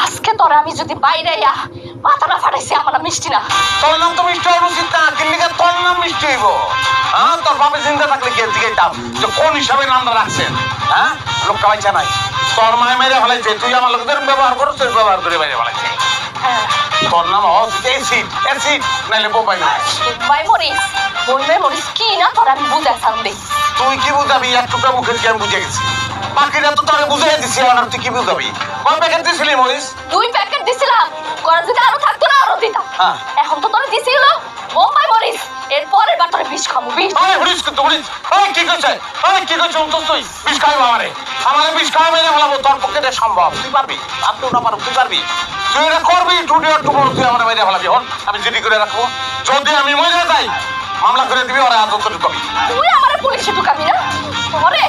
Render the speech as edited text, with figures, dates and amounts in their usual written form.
আজকে তোরা আমি যদি বাইরে আইয়া মাথা না ফাটাইছি আমার নাম মিষ্টি না। তোর নাম তো মিষ্টি হওয়া উচিত না, কিন্তু তোর নাম মিষ্টি হইব। হ্যাঁ, তোর বাপে চিন্তা থাকলে কি জিজ্ঞাসা যে কোন হিসাবে নামটা রাখছেন? হ্যাঁ, লোক কামাইছে নাই, তোর মায়ে মেরে ফেলাইছে, তুই আমার লোকদের ব্যবহার করো, তোর ব্যবহার করে বাইরে ফেলাইছে। তোর নাম অ্যাসিড, অ্যাসিড নাইলে বোম্বাই মরিস। বোম্বাই মরিস, বোম্বাই মরিস কি না তোর আমি বুঝাই সামনে। তুই কি বুঝাবি? এক টুকরা মুখে দিয়ে আমি বুঝে গেছি, বাকিটা তো তোরে বুঝাই দিছি। আর তুই কি বুঝাবি? কয় প্যাকেট দিছিলি মরিস? 2 প্যাকেট দিছিলাম, করা যদি আরো থাকতো না আরো দিতাম। হ্যাঁ। এখন তো তোরে দিছিল বোম্বাই মরিস, এর পরের বার তোরে বিষ খামু বিষ। ওই হরিস কিন্তু হরিস, ওই কি কইছে? ওই কি কইছে? উত্তর তুই বিষ খাইবো আমারে বিষ খাওয়া মেরে ফেলাবো, তোর পক্ষে এটা সম্ভব? তুই পারবি? আর তুই না পারবি? তুই পারবি? তুই এটা করবি, টুডে আর টুমোর তুই আমার মেরে ফেলাবি। হন, আমি জিডি করে রাখবো, যদি আমি মরে যাই মামলা করে দিবি, ওরা আদত করবি। তুই আমারে পুলিশে ঢুকাবি না? ওরে